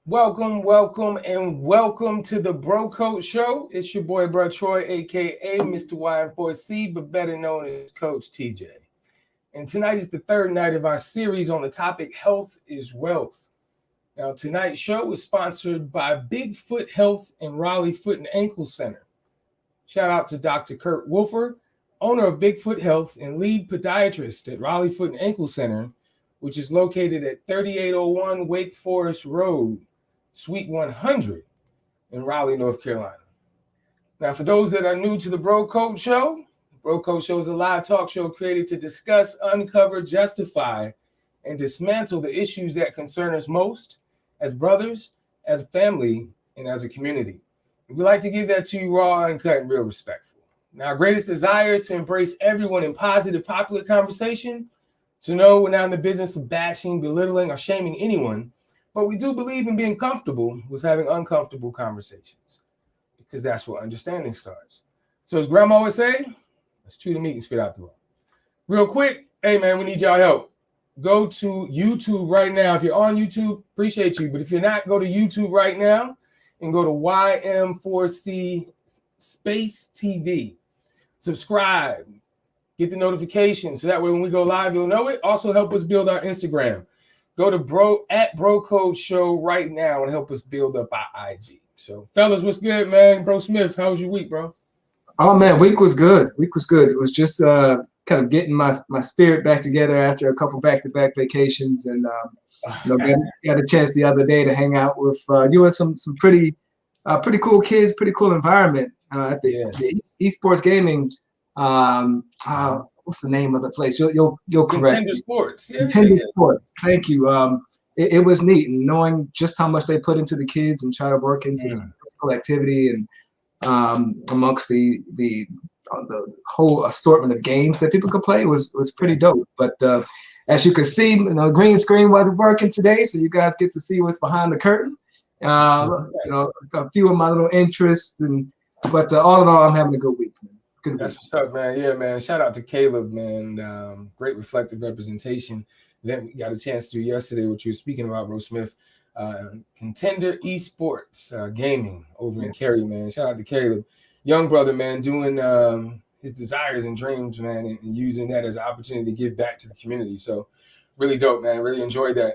Welcome to the Bro Coach Show. It's your boy, Bro Troy, aka Mr. Y4C, but better known as Coach TJ. And tonight is the third night of our series on the topic Health is Wealth. Now, tonight's show is sponsored by Bigfoot Health and Raleigh Foot and Ankle Center. Shout out to Dr. Kirk Wolfer, owner of Bigfoot Health and lead podiatrist at Raleigh Foot and Ankle Center, which is located at 3801 Wake Forest Road, Suite 100 in Raleigh, North Carolina. Now, for those that are new to the Bro Coach Show, the Bro Coach Show is a live talk show created to discuss, uncover, justify, and dismantle the issues that concern us most as brothers, as a family, and as a community. We like to give that to you raw, uncut, and real respectful. Now, our greatest desire is to embrace everyone in positive, popular conversation. So no, we're not in the business of bashing, belittling, or shaming anyone. But we do believe in being comfortable with having uncomfortable conversations because that's where understanding starts. So as Grandma always say, let's chew the meat and spit out the bone. Real quick, hey man, we need y'all help. Go to YouTube right now. If you're on YouTube, appreciate you. But if you're not, go to YouTube right now and go to YM4C Space TV. Subscribe, get the notifications so that way when we go live, you'll know it. Also help us build our Instagram. Go to Bro Code Show right now and help us build up our IG. So, fellas, what's good, man? Bro Smith, how was your week, bro? Oh man, week was good. It was just kind of getting my spirit back together after a couple back-to-back vacations, and got a chance the other day to hang out with you and some pretty cool kids, pretty cool environment at the esports gaming. What's the name of the place? You'll correct me. Contender Sports. Contender Sports. Thank you. It was neat, and knowing just how much they put into the kids and try to work into some physical activity and amongst the whole assortment of games that people could play was pretty dope. But as you can see, green screen wasn't working today, so you guys get to see what's behind the curtain. A few of my little interests, but all in all, I'm having a good week. That's what's up, man. Yeah, man. Shout out to Caleb, man. Great reflective representation that we got a chance to do yesterday, what you were speaking about, Bro Smith. Contender Esports Gaming over in Cary, man. Shout out to Caleb. Young brother, man, doing his desires and dreams, man, and using that as an opportunity to give back to the community. So really dope, man. Really enjoyed that.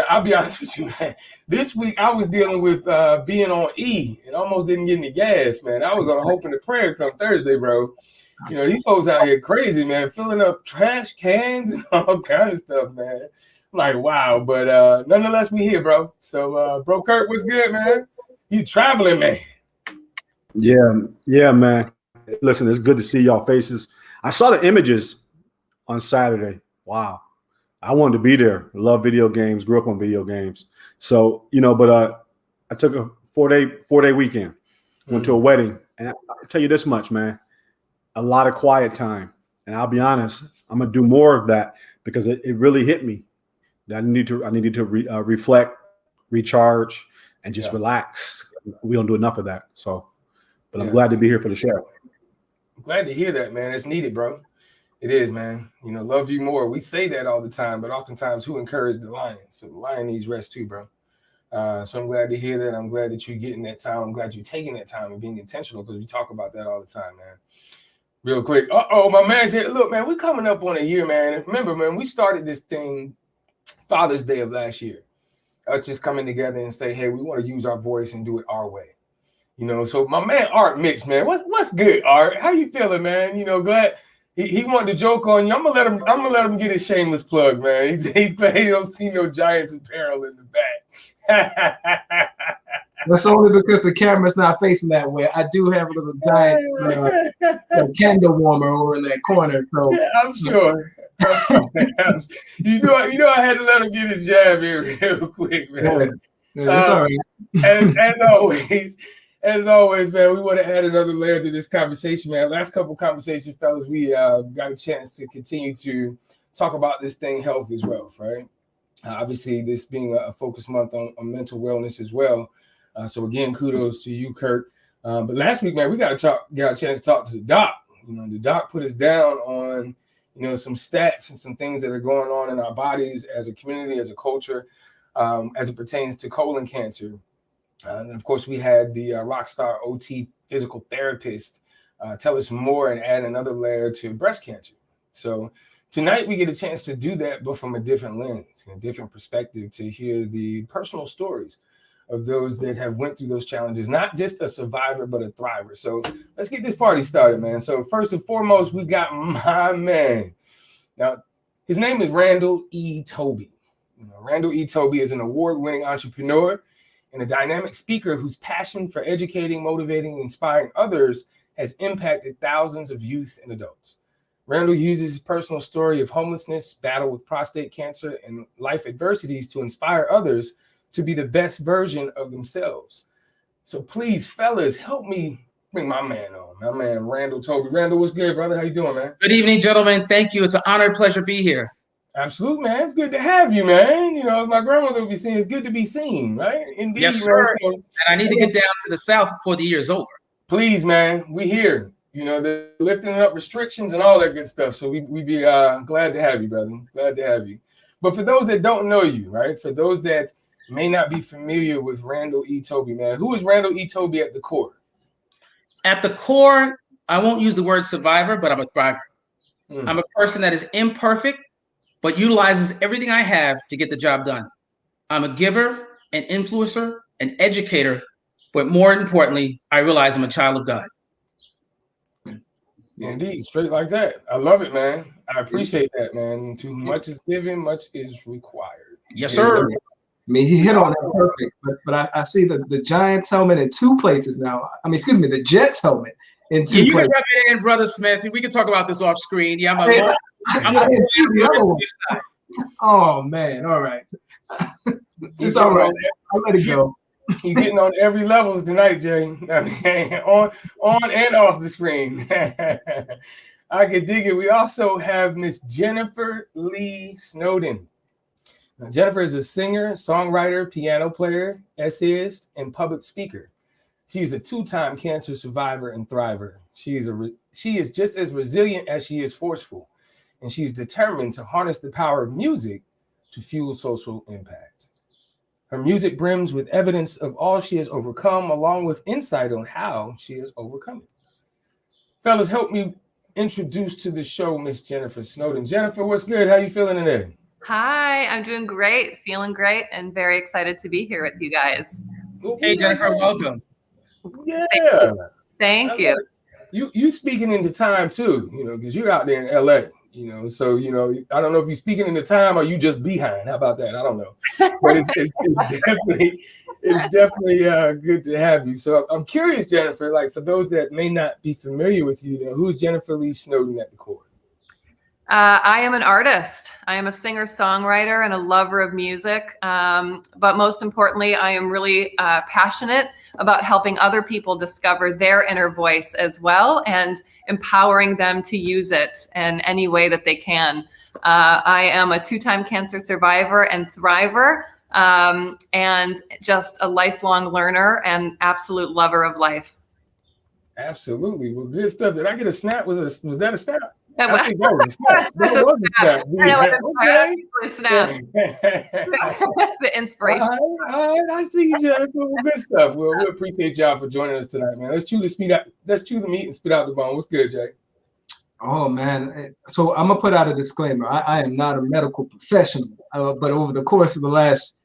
I'll be honest with you, man. This week I was dealing with being on E and almost didn't get any gas, man. I was on a hope and a prayer come Thursday, bro. These folks out here crazy, man, filling up trash cans and all kind of stuff, man. I'm like, wow. But nonetheless, we here, bro. So, Bro Kirk, what's good, man? You traveling, man. Yeah, man. Listen, it's good to see y'all faces. I saw the images on Saturday. Wow. I wanted to be there. I love video games, grew up on video games. So, but I took a four-day weekend, went to a wedding. And I'll tell you this much, man, a lot of quiet time. And I'll be honest, I'm going to do more of that because it really hit me that I needed to reflect, recharge, and just relax. We don't do enough of that. So, but I'm glad to be here for the show. I'm glad to hear that, man. It's needed, bro. It is, man. Love you more. We say that all the time, but oftentimes who encouraged the lion? So the lion needs rest too, bro. So I'm glad to hear that. I'm glad that you're getting that time. I'm glad you're taking that time and being intentional because we talk about that all the time, man. Real quick. My man said, look, man, we're coming up on a year, man. Remember, man, we started this thing Father's Day of last year. Us just coming together and say, hey, we want to use our voice and do it our way. So my man Art Mix, man, what's good, Art? How you feeling, man? Glad he wanted to joke on you. I'm gonna let him get his shameless plug, man. He's glad he don't see no Giants apparel in the back. That's only because the camera's not facing that way. I do have a little Giants candle warmer over in that corner. So I'm sure. I had to let him get his jab here real quick, man. That's all right. And as always, man, we want to add another layer to this conversation, man. Last couple conversations, fellas, we got a chance to continue to talk about this thing, health is wealth, right? Obviously, this being a focus month on mental wellness as well. So again, kudos to you, Kirk. But last week, man, we got a chance to talk to the doc. The doc put us down on, some stats and some things that are going on in our bodies as a community, as a culture. as it pertains to colon cancer. And of course, we had the rock star OT physical therapist tell us more and add another layer to breast cancer. So tonight we get a chance to do that, but from a different lens, a different perspective, to hear the personal stories of those that have went through those challenges, not just a survivor, but a thriver. So let's get this party started, man. So first and foremost, we got my man. Now, his name is Randall E. Toby. Randall E. Toby is an award-winning entrepreneur and a dynamic speaker whose passion for educating, motivating, and inspiring others has impacted thousands of youth and adults. Randall uses his personal story of homelessness, battle with prostate cancer, and life adversities to inspire others to be the best version of themselves. So please, fellas, help me bring my man on. My man, Randall Toby. Randall, what's good, brother? How you doing, man? Good evening, gentlemen. Thank you. It's an honor and pleasure to be here. Absolutely, man. It's good to have you, man. You know, as my grandmother would be saying, it's good to be seen, right? Indeed, yes, sir. Man. So, and I need to get down to the South before the year is over. Please, man. We here. You know, they're lifting up restrictions and all that good stuff. So we be glad to have you, brother. Glad to have you. But for those that don't know you, right? For those that may not be familiar with Randall E. Toby, man, who is Randall E. Toby at the core? At the core, I won't use the word survivor, but I'm a thriver. I'm a person that is imperfect, but utilizes everything I have to get the job done. I'm a giver, an influencer, an educator, but more importantly, I realize I'm a child of God. Indeed, straight like that. I love it, man. I appreciate that, man. Too much is given, much is required. Yes, sir. I mean, he hit on that perfect, but I see the Giants helmet in two places now. I mean, excuse me, the Jets helmet in two places. You can jump in, Brother Smith. We can talk about this off screen. Yeah, I'm the other one. Oh, man. All right. It's all right. I'll let it go. You're getting on every levels tonight, Jay. I mean, on and off the screen. I can dig it. We also have Miss Jennifer Lee Snowden. Now, Jennifer is a singer, songwriter, piano player, essayist, and public speaker. She is a two-time cancer survivor and thriver. She is just as resilient as she is forceful, and she's determined to harness the power of music to fuel social impact. Her music brims with evidence of all she has overcome, along with insight on how she has overcome it. Fellas, help me introduce to the show Miss Jennifer Snowden. Jennifer, what's good? How you feeling today? Hi, I'm doing great, feeling great, and very excited to be here with you guys. Hey, Jennifer, welcome. Yeah. Thank you. You speaking into time too, you know, because you're out there in LA. You know, so, you know, I don't know if you're speaking in the time or you just behind. How about that? I don't know. But it's definitely good to have you. So I'm curious, Jennifer, like for those that may not be familiar with you, who's Jennifer Lee Snowden at the core? I am an artist. I am a singer-songwriter and a lover of music. But most importantly, I am really passionate about helping other people discover their inner voice as well and empowering them to use it in any way that they can. I am a two-time cancer survivor and thriver, and just a lifelong learner and absolute lover of life. Absolutely. Well, good stuff. Did I get a snap? Was that a snap? I think that was a snap. That was a snap. The inspiration. All right, I see you, Jennifer. Good stuff. Well, we appreciate y'all for joining us tonight, man. Let's chew the meat and spit out the bone. What's good, Jay? Oh, man. So I'm going to put out a disclaimer. I am not a medical professional, but over the course of the last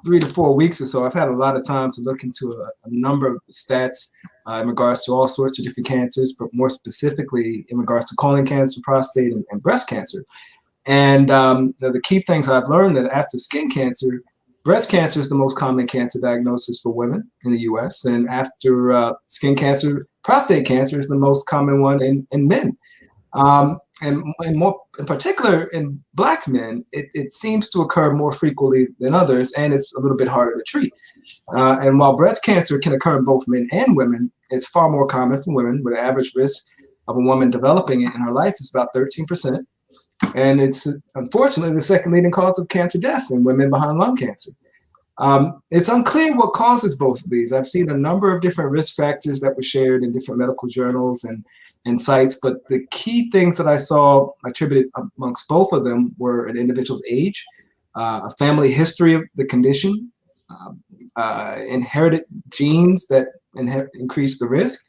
3 to 4 weeks or so, I've had a lot of time to look into a number of the stats in regards to all sorts of different cancers, but more specifically in regards to colon cancer, prostate, and breast cancer. And the key things I've learned that after skin cancer, breast cancer is the most common cancer diagnosis for women in the U.S. And after skin cancer, prostate cancer is the most common one in men. And more in particular in Black men, it seems to occur more frequently than others, and it's a little bit harder to treat. And while breast cancer can occur in both men and women, it's far more common for women, with an average risk of a woman developing it in her life is about 13%. And it's unfortunately the second leading cause of cancer death in women behind lung cancer. It's unclear what causes both of these. I've seen a number of different risk factors that were shared in different medical journals and sites, but the key things that I saw attributed amongst both of them were an individual's age, a family history of the condition, inherited genes that increase the risk,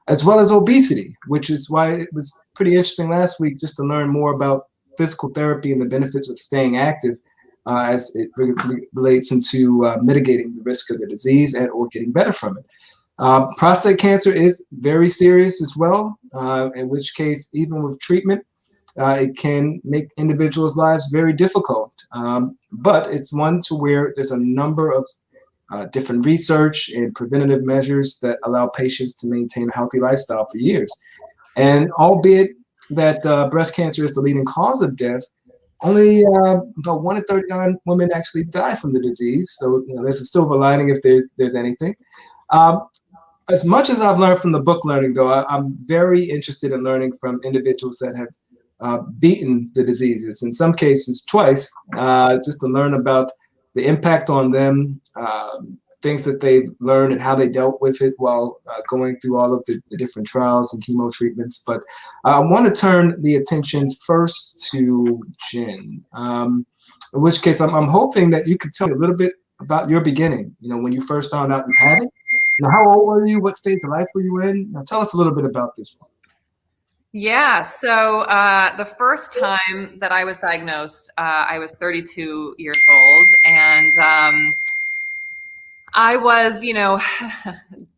as well as obesity, which is why it was pretty interesting last week just to learn more about physical therapy and the benefits of staying active as it relates into mitigating the risk of the disease and or getting better from it. Prostate cancer is very serious as well, in which case, even with treatment, it can make individuals' lives very difficult. But it's one to where there's a number of different research and preventative measures that allow patients to maintain a healthy lifestyle for years. And albeit that breast cancer is the leading cause of death, only about 1 in 39 women actually die from the disease. So there's a silver lining if there's anything. As much as I've learned from the book learning, though, I'm very interested in learning from individuals that have beaten the diseases, in some cases twice, just to learn about the impact on them, things that they've learned and how they dealt with it while going through all of the different trials and chemo treatments. But I want to turn the attention first to Jen, in which case I'm hoping that you could tell me a little bit about your beginning, when you first found out you had it. How old were you? What stage of life were you in? Tell us a little bit about this one. Yeah, so the first time that I was diagnosed, I was 32 years old, and I was,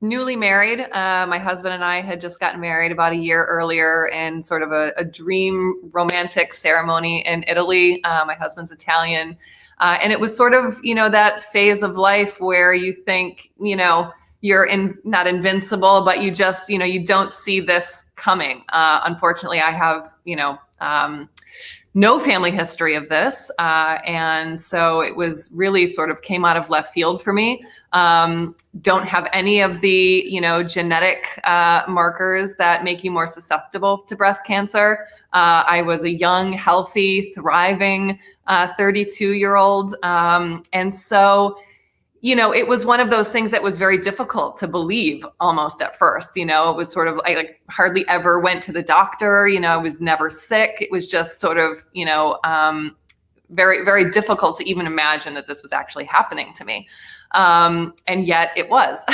newly married. My husband and I had just gotten married about a year earlier in sort of a dream romantic ceremony in Italy. My husband's Italian, and it was sort of, that phase of life where you think, you're not invincible, but you just, you don't see this coming. Unfortunately, I have, no family history of this. And so it was really sort of came out of left field for me. Don't have any of the, genetic markers that make you more susceptible to breast cancer. I was a young, healthy, thriving 32-year-old. And so, it was one of those things that was very difficult to believe almost at first. It was sort of, I hardly ever went to the doctor. I was never sick. It was just sort of, very, very difficult to even imagine that this was actually happening to me. And yet it was.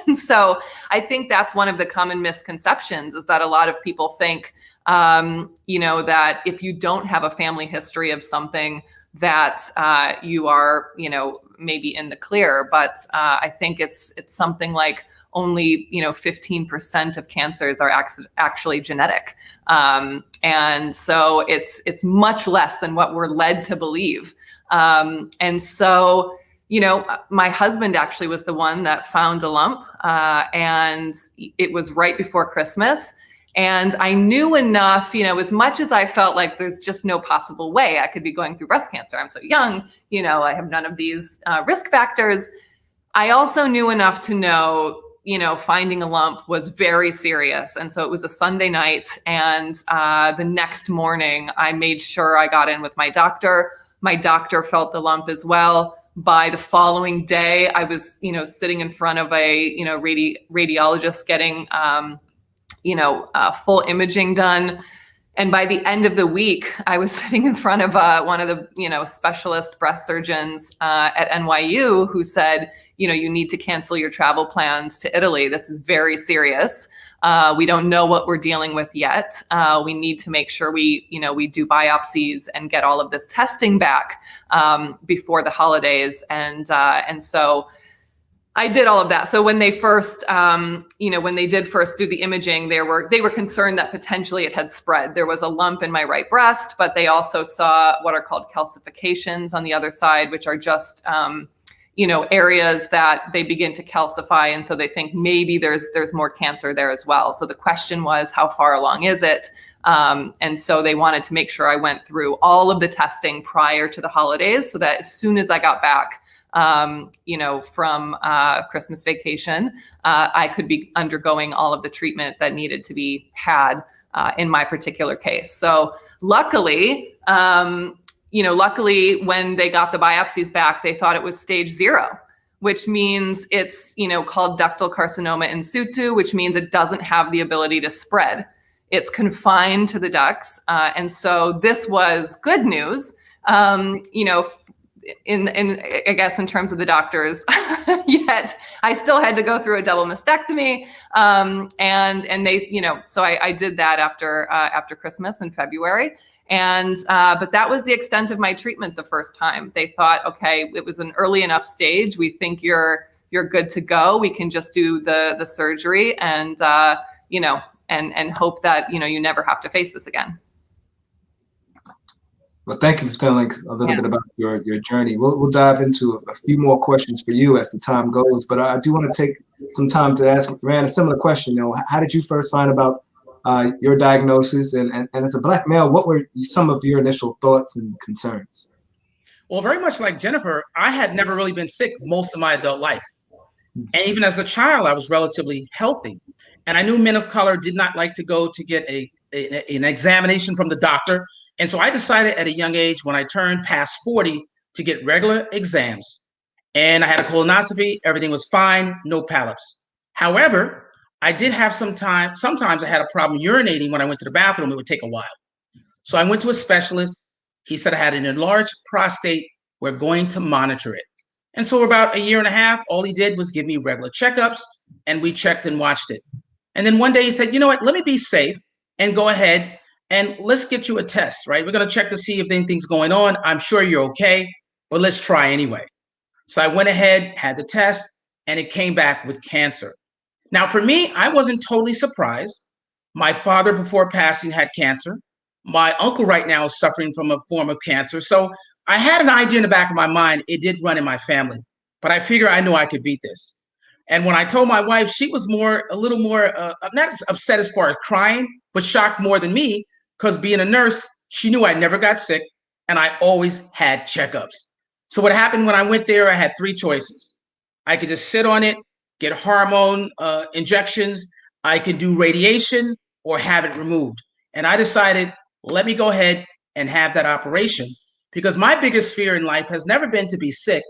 And so I think that's one of the common misconceptions is that a lot of people think, that if you don't have a family history of something that you are, maybe in the clear, but I think it's something like only 15% of cancers are actually genetic, and so it's much less than what we're led to believe. And so my husband actually was the one that found a lump, and it was right before Christmas. And I knew enough, as much as I felt like there's just no possible way I could be going through breast cancer. I'm so young, I have none of these risk factors. I also knew enough to know, finding a lump was very serious. And so it was a Sunday night. And the next morning, I made sure I got in with my doctor. My doctor felt the lump as well. By the following day, I was, sitting in front of a, radiologist getting full imaging done. And by the end of the week, I was sitting in front of one of the, specialist breast surgeons at NYU who said, you need to cancel your travel plans to Italy. This is very serious. We don't know what we're dealing with yet. We need to make sure we do biopsies and get all of this testing back before the holidays. And so I did all of that. So when they first, when they did first do the imaging, they were concerned that potentially it had spread. There was a lump in my right breast, but they also saw what are called calcifications on the other side, which are just, areas that they begin to calcify. And so they think maybe there's more cancer there as well. So the question was, how far along is it? And so they wanted to make sure I went through all of the testing prior to the holidays so that as soon as I got back, from Christmas vacation, I could be undergoing all of the treatment that needed to be had in my particular case. So luckily, when they got the biopsies back, they thought it was stage 0, which means it's, called ductal carcinoma in situ, which means it doesn't have the ability to spread. It's confined to the ducts. And so this was good news. I guess in terms of the doctors, yet I still had to go through a double mastectomy. And they, so I did that after Christmas in February. And, but that was the extent of my treatment the first time. They thought, okay, it was an early enough stage. We think you're good to go. We can just do the surgery and, and hope that, you never have to face this again. Well, thank you for telling a little bit about your journey. We'll dive into a few more questions for you as the time goes, but I do want to take some time to ask Rand a similar question. How did you first find about your diagnosis, and as a Black male, what were some of your initial thoughts and concerns? Well, very much like Jennifer, I had never really been sick most of my adult life. And even as a child, I was relatively healthy. And I knew men of color did not like to go to get an examination from the doctor. And so I decided at a young age, when I turned past 40, to get regular exams. And I had a colonoscopy. Everything was fine, no polyps. However, I did have sometimes I had a problem urinating when I went to the bathroom. It would take a while. So I went to a specialist. He said I had an enlarged prostate. We're going to monitor it. And so about a year and a half, all he did was give me regular checkups, and we checked and watched it. And then one day he said, you know what, let me be safe and go ahead and let's get you a test, right? We're going to check to see if anything's going on. I'm sure you're okay, but let's try anyway. So I went ahead, had the test, and it came back with cancer. Now, for me, I wasn't totally surprised. My father, before passing, had cancer. My uncle right now is suffering from a form of cancer. So I had an idea in the back of my mind. It did run in my family, but I figured I knew I could beat this. And when I told my wife, she was a little more, not upset as far as crying, but shocked more than me, because being a nurse, she knew I never got sick and I always had checkups. So what happened when I went there, I had three choices. I could just sit on it, get hormone injections. I could do radiation or have it removed. And I decided, let me go ahead and have that operation, because my biggest fear in life has never been to be sick,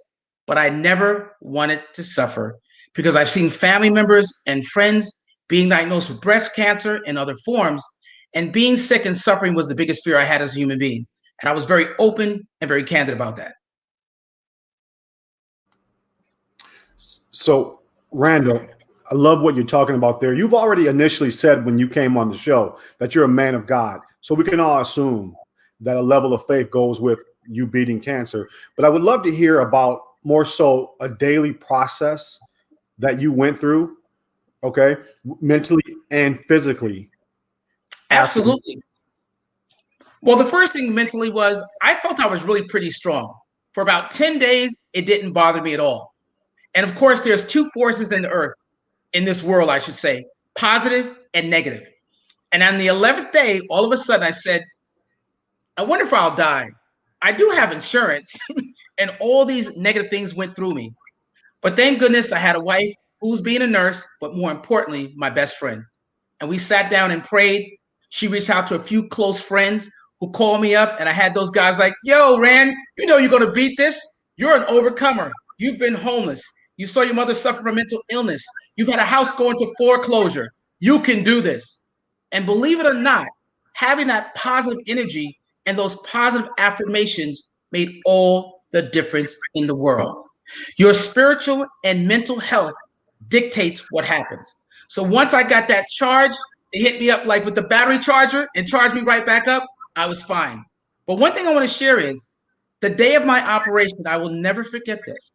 but I never wanted to suffer, because I've seen family members and friends being diagnosed with breast cancer and other forms, and being sick and suffering was the biggest fear I had as a human being. And I was very open and very candid about that. So, Randall, I love what you're talking about there. You've already initially said when you came on the show that you're a man of God. So we can all assume that a level of faith goes with you beating cancer. But I would love to hear about more so a daily process that you went through, okay, mentally and physically. Absolutely. Well, the first thing mentally was I felt I was really pretty strong. For about 10 days, it didn't bother me at all. And of course, there's two forces in the earth, in this world, I should say, positive and negative. And on the 11th day, all of a sudden I said, I wonder if I'll die. I do have insurance. And all these negative things went through me. But thank goodness I had a wife who was being a nurse, but more importantly, my best friend. And we sat down and prayed. She reached out to a few close friends who called me up, and I had those guys like, yo, Rand, you know you're going to beat this. You're an overcomer. You've been homeless. You saw your mother suffer from mental illness. You've had a house go into foreclosure. You can do this. And believe it or not, having that positive energy and those positive affirmations made all the difference in the world. Your spiritual and mental health dictates what happens. So once I got that charge, it hit me up like with the battery charger and charged me right back up. I was fine. But one thing I want to share is the day of my operation, I will never forget this.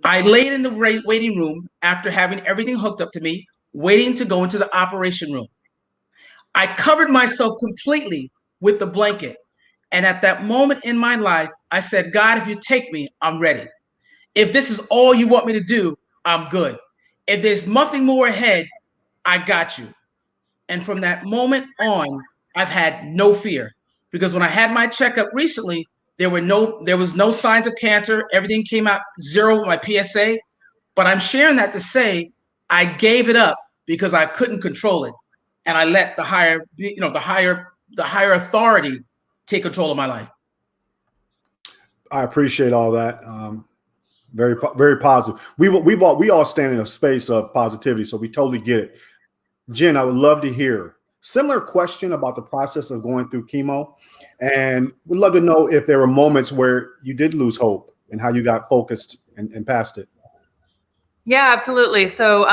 I laid in the waiting room after having everything hooked up to me, waiting to go into the operation room. I covered myself completely with the blanket. And at that moment in my life, I said, God, if you take me, I'm ready. If this is all you want me to do, I'm good. If there's nothing more ahead, I got you. And from that moment on, I've had no fear, because when I had my checkup recently, there was no signs of cancer. Everything came out zero with my PSA. But I'm sharing that to say I gave it up because I couldn't control it, and I let the higher authority take control of my life. I appreciate all that. Very, very positive. We all stand in a space of positivity, so we totally get it. Jen, I would love to hear Similar question about the process of going through chemo. And we'd love to know if there were moments where you did lose hope and how you got focused and past it. Yeah, absolutely. So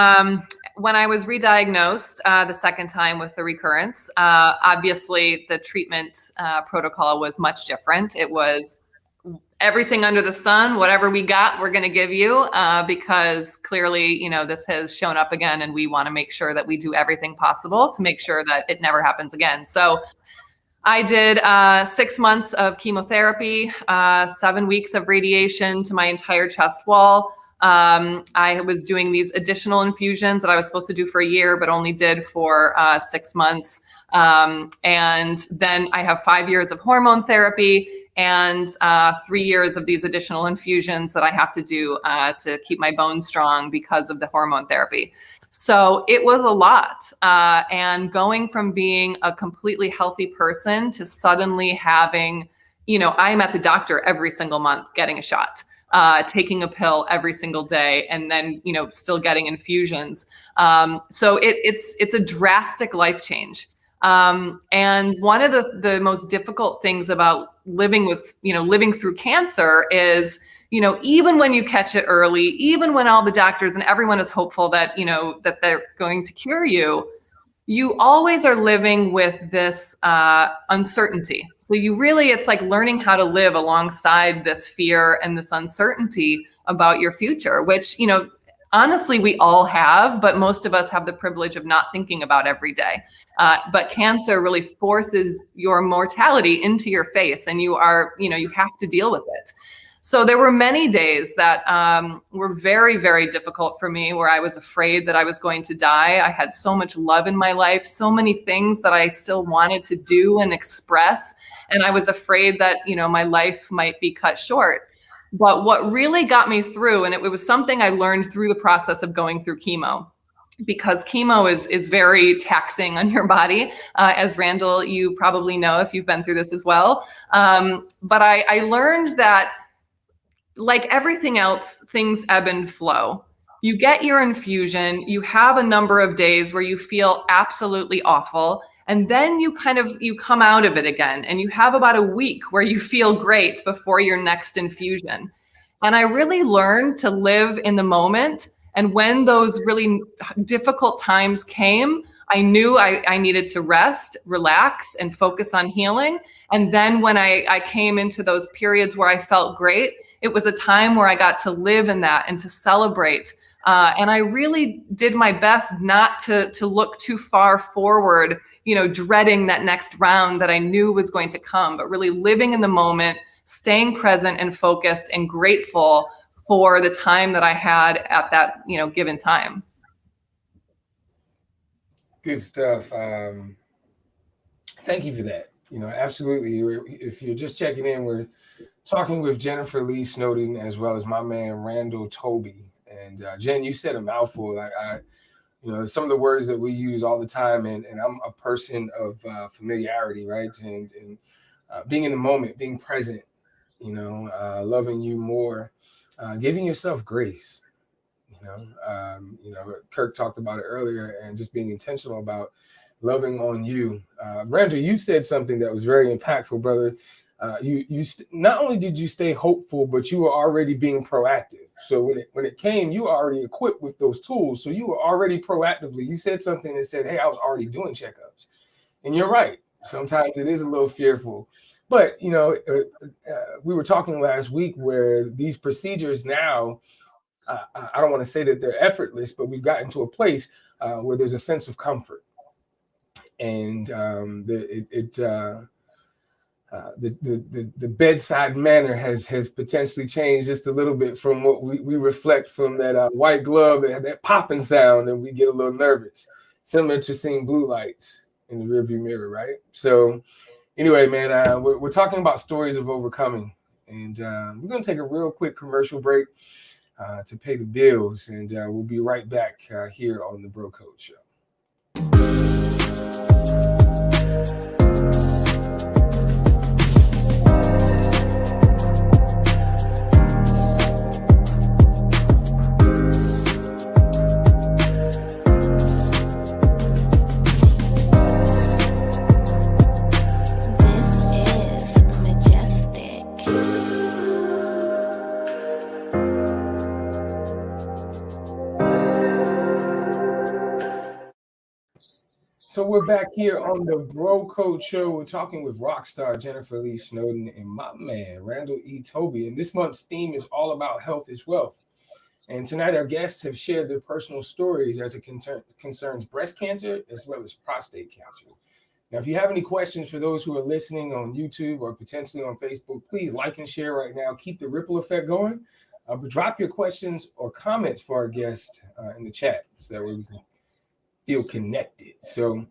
when I was re-diagnosed the second time with the recurrence, obviously the treatment protocol was much different. It was everything under the sun, whatever we got, we're going to give you, because clearly, this has shown up again, and we want to make sure that we do everything possible to make sure that it never happens again. So I did 6 months of chemotherapy, 7 weeks of radiation to my entire chest wall. I was doing these additional infusions that I was supposed to do for a year, but only did for 6 months. And then I have 5 years of hormone therapy and 3 years of these additional infusions that I have to do to keep my bones strong because of the hormone therapy. So it was a lot. And going from being a completely healthy person to suddenly having, I'm at the doctor every single month getting a shot, taking a pill every single day, and then, still getting infusions. So it's a drastic life change. And one of the most difficult things about living through cancer is, even when you catch it early, even when all the doctors and everyone is hopeful that, that they're going to cure you, you always are living with this uncertainty. So it's like learning how to live alongside this fear and this uncertainty about your future, which, honestly, we all have, but most of us have the privilege of not thinking about every day. But cancer really forces your mortality into your face, and you have to deal with it. So there were many days that were very, very difficult for me, where I was afraid that I was going to die. I had so much love in my life, so many things that I still wanted to do and express. And I was afraid that, my life might be cut short. But what really got me through, and it was something I learned through the process of going through chemo, because chemo is very taxing on your body, as Randall, you probably know if you've been through this as well. But I learned that, like everything else, things ebb and flow. You get your infusion, you have a number of days where you feel absolutely awful, and then you come out of it again, and you have about a week where you feel great before your next infusion. And I really learned to live in the moment. And when those really difficult times came, I knew I needed to rest, relax, and focus on healing. And then when I came into those periods where I felt great, it was a time where I got to live in that and to celebrate. And I really did my best not to look too far forward, dreading that next round that I knew was going to come, but really living in the moment, staying present and focused and grateful for the time that I had at that, given time. Good stuff. Thank you for that. Absolutely. If you're just checking in, we're talking with Jennifer Lee Snowden, as well as my man, Randall Toby. And Jen, you said a mouthful. Some of the words that we use all the time, and I'm a person of familiarity, right? And being in the moment, being present, loving you more, giving yourself grace, Kirk talked about it earlier, and just being intentional about loving on you. Randall, you said something that was very impactful, brother. You not only did you stay hopeful, but you were already being proactive. So when it came, you were already equipped with those tools. So you were already proactively. You said something that said, "Hey, I was already doing checkups," and you're right. Sometimes it is a little fearful, but we were talking last week where these procedures now, I don't want to say that they're effortless, but we've gotten to a place where there's a sense of comfort, and the bedside manner has potentially changed just a little bit from what we reflect from that white glove, that popping sound, and we get a little nervous, similar to seeing blue lights in the rearview mirror, right? So anyway, man, we're talking about stories of overcoming, and we're going to take a real quick commercial break to pay the bills, and we'll be right back here on the Bro Code Show. we're back here on the Bro Code Show. We're talking with rock star Jennifer Lee Snowden and my man, Randall E. Toby. And this month's theme is all about health is wealth. And tonight our guests have shared their personal stories as it concerns breast cancer as well as prostate cancer. Now, if you have any questions for those who are listening on YouTube or potentially on Facebook, please like and share right now. Keep the ripple effect going. But drop your questions or comments for our guests in the chat so that way we can feel connected. So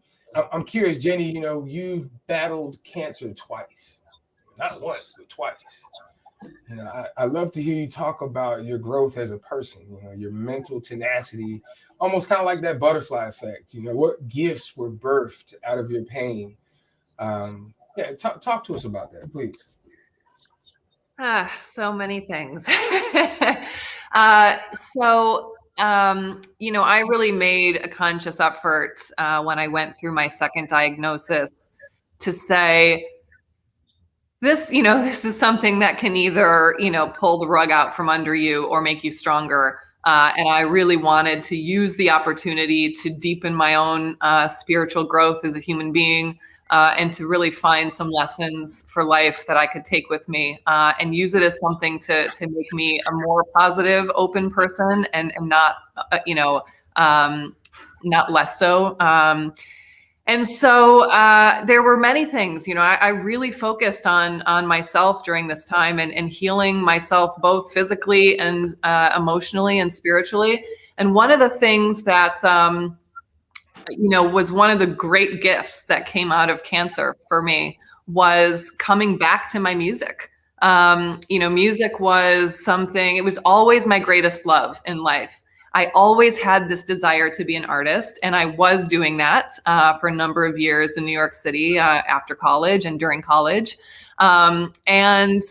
I'm curious, Jenny, you know, you've battled cancer twice, not once, but twice. You know, I love to hear you talk about your growth as a person, you know, your mental tenacity, almost kind of like that butterfly effect. You know, what gifts were birthed out of your pain? Talk to us about that, please. So many things. You know, I really made a conscious effort when I went through my second diagnosis to say, this is something that can either, pull the rug out from under you or make you stronger. And I really wanted to use the opportunity to deepen my own spiritual growth as a human being and to really find some lessons for life that I could take with me and use it as something to make me a more positive, open person and not, not less so. And so there were many things, I really focused on myself during this time and healing myself both physically and emotionally and spiritually. And one of the things that, was one of the great gifts that came out of cancer for me was coming back to my music. Music was something, it was always my greatest love in life. I always had this desire to be an artist, and I was doing that for a number of years in New York City after college and during college. And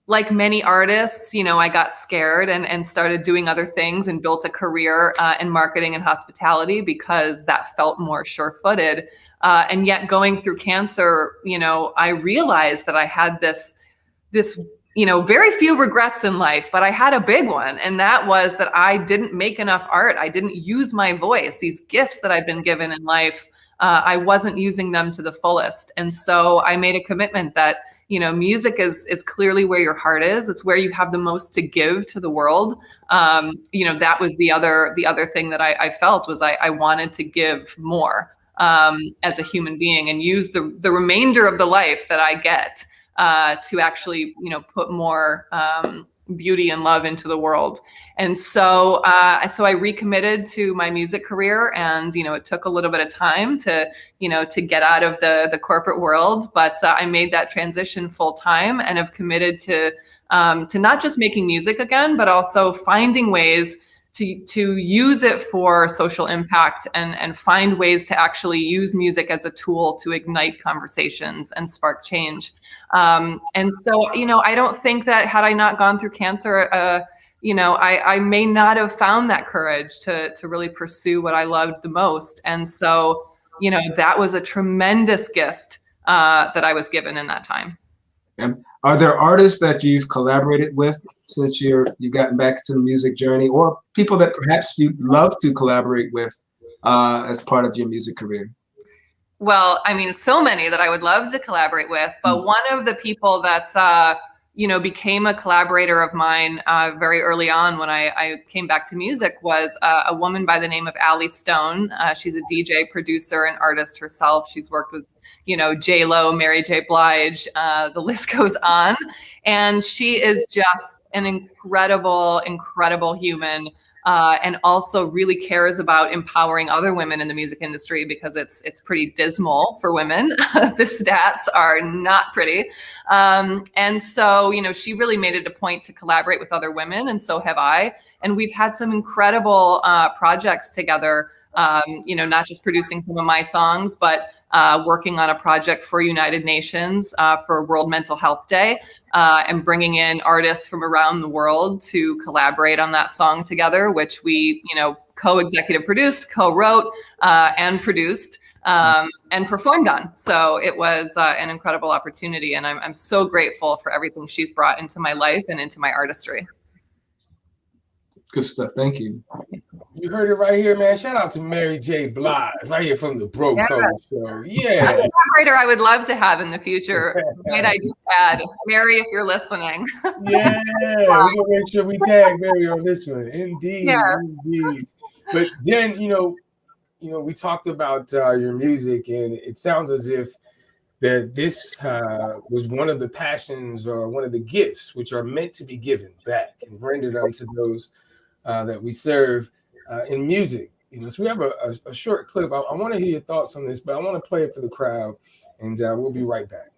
like many artists, I got scared and started doing other things and built a career in marketing and hospitality because that felt more sure-footed. And yet going through cancer, I realized that I had this very few regrets in life, but I had a big one. And that was that I didn't make enough art. I didn't use my voice. These gifts that I've been given in life, I wasn't using them to the fullest. And so I made a commitment that, music is clearly where your heart is. It's where you have the most to give to the world. That was the other thing that I felt was I wanted to give more as a human being and use the remainder of the life that I get to actually, put more beauty and love into the world. And so I recommitted to my music career, and it took a little bit of time to get out of the corporate world, but I made that transition full time and have committed to not just making music again, but also finding ways to use it for social impact and find ways to actually use music as a tool to ignite conversations and spark change. And so, I don't think that had I not gone through cancer, I may not have found that courage to really pursue what I loved the most. And so, that was a tremendous gift that I was given in that time. Are there artists that you've collaborated with since you've gotten back to the music journey, or people that perhaps you'd love to collaborate with as part of your music career? Well, I mean, so many that I would love to collaborate with, but one of the people that, became a collaborator of mine very early on when I came back to music was a woman by the name of Allie Stone. She's a DJ, producer, and artist herself. She's worked with, J-Lo, Mary J. Blige, the list goes on. And she is just an incredible, incredible human. And also really cares about empowering other women in the music industry because it's pretty dismal for women. The stats are not pretty. And so, she really made it a point to collaborate with other women, and so have I. And we've had some incredible projects together, not just producing some of my songs, but working on a project for United Nations for World Mental Health Day. And bringing in artists from around the world to collaborate on that song together, which we, co-executive produced, co-wrote, and produced, and performed on. So it was an incredible opportunity, and I'm so grateful for everything she's brought into my life and into my artistry. Good stuff. Thank you. You heard it right here, man. Shout out to Mary J. Blige, right here from the Bro Code Show. Yeah. Writer I would love to have in the future. Might I just add, Mary, if you're listening. Yeah, we're gonna make sure we tag Mary on this one. Indeed, Yeah. indeed. But Jen, you know, we talked about your music, and it sounds as if that this was one of the passions or one of the gifts which are meant to be given back and rendered unto those that we serve in music. You know, so we have a short clip. I want to hear your thoughts on this, but I want to play it for the crowd, and we'll be right back.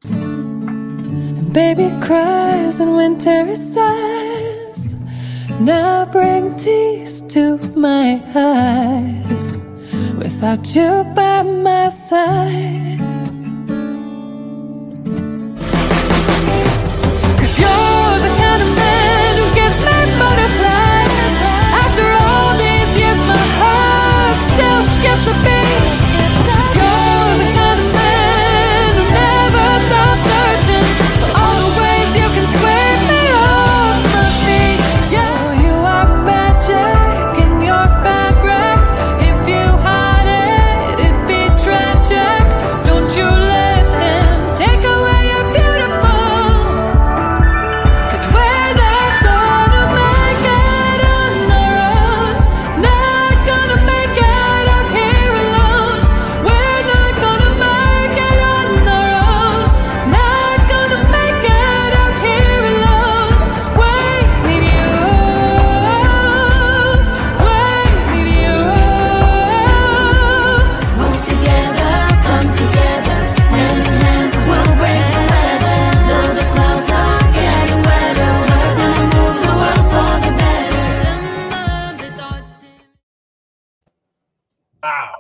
And baby cries and winter sighs. Now bring tears to my eyes. Without you by my side. 'Cause you're the kind of man who gives me butterflies. After all these years, my heart still skips a beat. 'Cause you're the kind of man who never stops searching for all the ways you can sway me off my feet. Yeah, you are magic in your fabric. If you hide it, it'd be tragic. Don't you let them take away your beautiful. 'Cause we're not gonna make it on our own. Not gonna make it out here alone. We're not gonna make it on our own. Not gonna make it out here alone. We need you. We need you. Move together, come together, hand in hand, we'll break the weather. Though the clouds are getting wetter, we're gonna move the world for the better. Wow.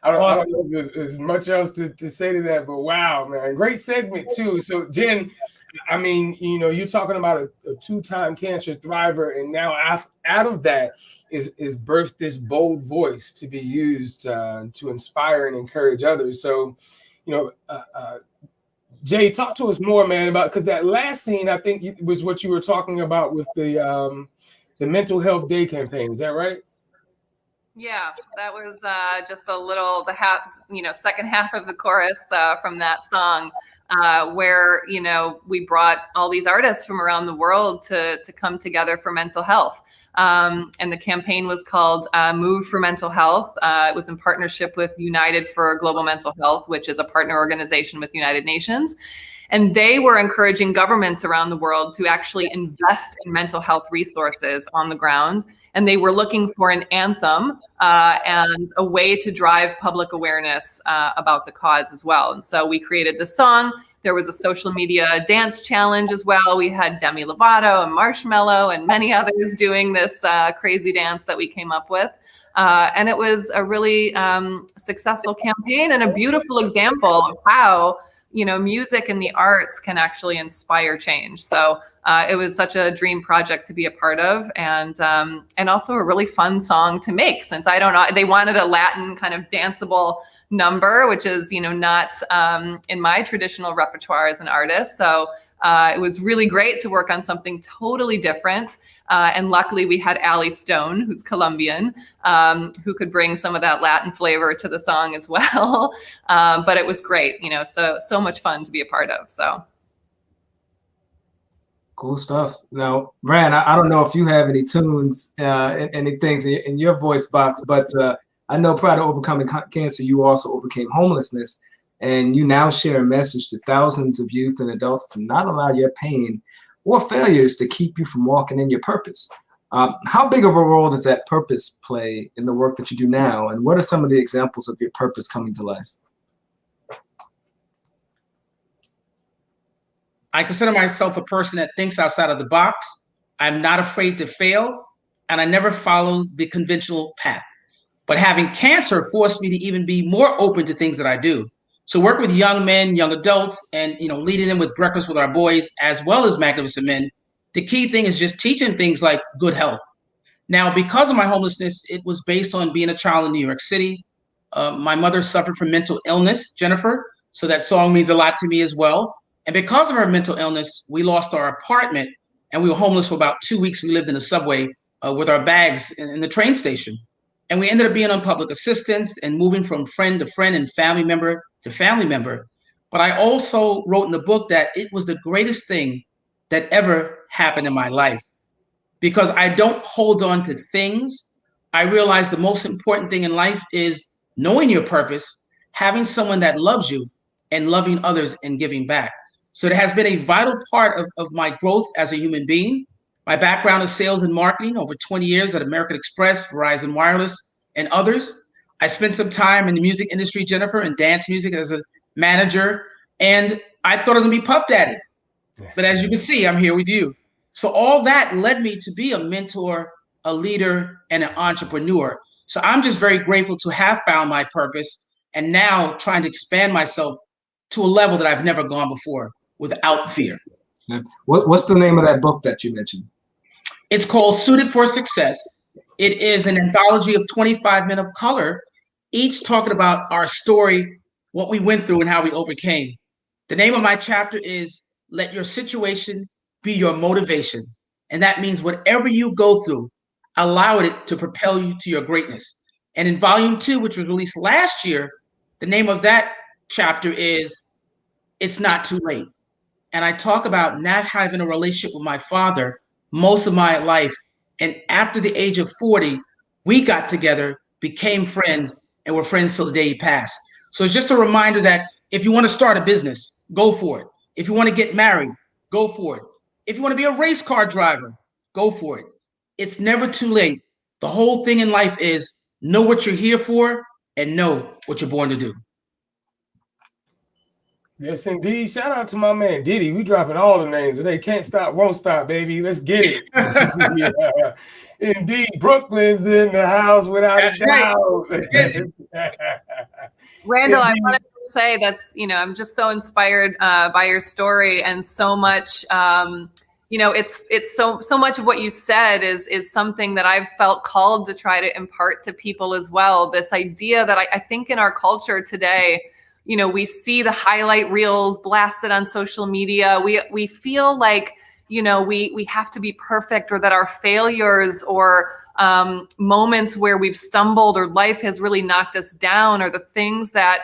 I don't know if there's much else to say to that, but wow, man. Great segment, too. So, Jen, I mean, you know, you're talking about a two-time cancer thriver, and now out of that is birthed this bold voice to be used to inspire and encourage others. So, you know, Jay, talk to us more, man, about, because that last scene, I think, was what you were talking about with the Mental Health Day campaign. Is that right? Yeah, that was just a little second half of the chorus from that song, where we brought all these artists from around the world to come together for mental health, and the campaign was called Move for Mental Health. It was in partnership with United for Global Mental Health, which is a partner organization with United Nations. And they were encouraging governments around the world to actually invest in mental health resources on the ground. And they were looking for an anthem and a way to drive public awareness about the cause as well. And so we created the song. There was a social media dance challenge as well. We had Demi Lovato and Marshmello and many others doing this crazy dance that we came up with. And it was a really successful campaign and a beautiful example of how music and the arts can actually inspire change. So it was such a dream project to be a part of, and also a really fun song to make, since they wanted a Latin kind of danceable number, which is, not in my traditional repertoire as an artist. So it was really great to work on something totally different. And luckily we had Ali Stone, who's Colombian, who could bring some of that Latin flavor to the song as well. But it was great, so much fun to be a part of. So. Cool stuff. Now, Rand, I don't know if you have any tunes, any things in your voice box, but I know prior to overcoming cancer, you also overcame homelessness, and you now share a message to thousands of youth and adults to not allow your pain or failures to keep you from walking in your purpose. How big of a role does that purpose play in the work that you do now, and what are some of the examples of your purpose coming to life? I consider myself a person that thinks outside of the box. I'm not afraid to fail, and I never follow the conventional path. But having cancer forced me to even be more open to things that I do. So work with young men, young adults, and leading them with Breakfast with Our Boys, as well as Magnificent Men. The key thing is just teaching things like good health. Now, because of my homelessness, it was based on being a child in New York City. My mother suffered from mental illness, Jennifer, so that song means a lot to me as well. And because of her mental illness, we lost our apartment, and we were homeless for about 2 weeks. We lived in a subway with our bags in the train station. And we ended up being on public assistance and moving from friend to friend and family member to family member. But I also wrote in the book that it was the greatest thing that ever happened in my life, because I don't hold on to things. I realize the most important thing in life is knowing your purpose, having someone that loves you, and loving others and giving back. So it has been a vital part of my growth as a human being. My background is sales and marketing, over 20 years at American Express, Verizon Wireless, and others. I spent some time in the music industry, Jennifer, and dance music as a manager. And I thought I was going to be Puff Daddy. But as you can see, I'm here with you. So all that led me to be a mentor, a leader, and an entrepreneur. So I'm just very grateful to have found my purpose and now trying to expand myself to a level that I've never gone before without fear. Yeah. What's the name of that book that you mentioned? It's called Suited for Success. It is an anthology of 25 men of color, each talking about our story, what we went through, and how we overcame. The name of my chapter is Let Your Situation Be Your Motivation. And that means whatever you go through, allow it to propel you to your greatness. And in volume 2, which was released last year, the name of that chapter is It's Not Too Late. And I talk about not having a relationship with my father most of my life. And after the age of 40, we got together, became friends, and were friends till the day he passed. So it's just a reminder that if you want to start a business, go for it. If you want to get married, go for it. If you want to be a race car driver, go for it. It's never too late. The whole thing in life is know what you're here for and know what you're born to do. Yes, indeed. Shout out to my man Diddy. We dropping all the names today. Can't stop, won't stop, baby. Let's get it. Yeah. Indeed, Brooklyn's in the house without That's a doubt. Randall, I Indeed. wanted to say that's, I'm just so inspired by your story, and so much, it's so much of what you said is something that I've felt called to try to impart to people as well. This idea that I think in our culture today, we see the highlight reels blasted on social media. We feel like, we have to be perfect, or that our failures or moments where we've stumbled or life has really knocked us down are the things that,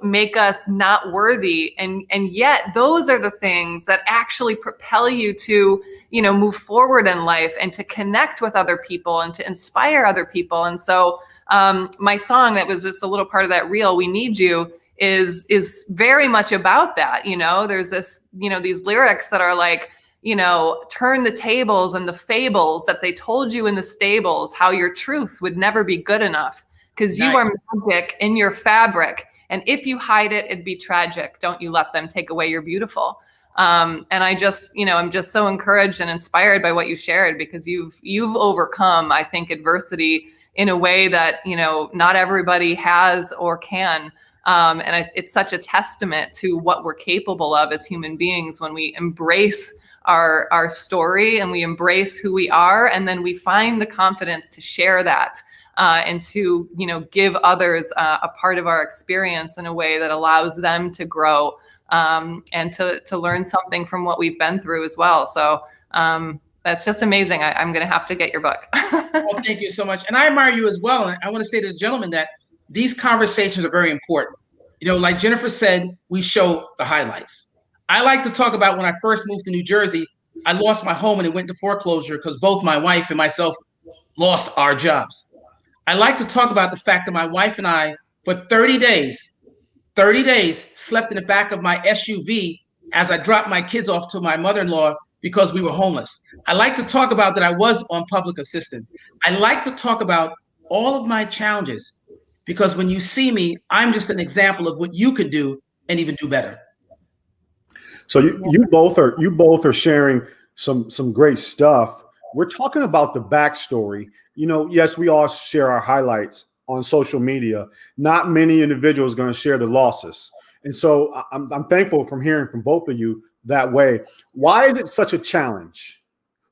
make us not worthy. And yet those are the things that actually propel you to, move forward in life and to connect with other people and to inspire other people. And so my song that was just a little part of that reel, We Need You, is very much about that. There's this, these lyrics that are like, turn the tables and the fables that they told you in the stables, how your truth would never be good enough, because you are magic in your fabric. And if you hide it, it'd be tragic. Don't you let them take away your beautiful. And I just, I'm just so encouraged and inspired by what you shared, because you've overcome, I think, adversity in a way that, not everybody has or can. And it's such a testament to what we're capable of as human beings when we embrace our story and we embrace who we are, and then we find the confidence to share that and to give others a part of our experience in a way that allows them to grow and to learn something from what we've been through as well. So that's just amazing. I'm going to have to get your book. Well, thank you so much. And I admire you as well. And I want to say to the gentleman that these conversations are very important. Like Jennifer said, we show the highlights. I like to talk about when I first moved to New Jersey, I lost my home and it went to foreclosure because both my wife and myself lost our jobs. I like to talk about the fact that my wife and I, for 30 days, slept in the back of my SUV as I dropped my kids off to my mother-in-law because we were homeless. I like to talk about that I was on public assistance. I like to talk about all of my challenges, because when you see me, I'm just an example of what you can do and even do better. So you both are sharing some great stuff. We're talking about the backstory. Yes, we all share our highlights on social media. Not many individuals are going to share the losses. And so I'm thankful from hearing from both of you that way. Why is it such a challenge?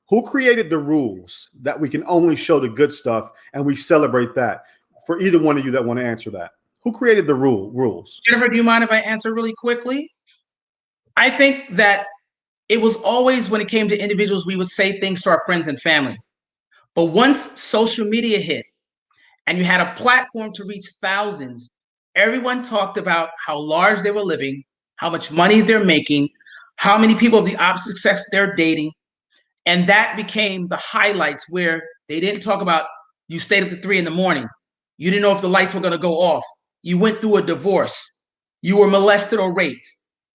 Who created the rules that we can only show the good stuff and we celebrate that? For either one of you that want to answer that, who created the rules? Jennifer, do you mind if I answer really quickly? I think that it was always, when it came to individuals, we would say things to our friends and family. But once social media hit and you had a platform to reach thousands, everyone talked about how large they were living, how much money they're making, how many people of the opposite sex they're dating. And that became the highlights, where they didn't talk about you stayed up to 3 a.m. You didn't know if the lights were going to go off. You went through a divorce. You were molested or raped.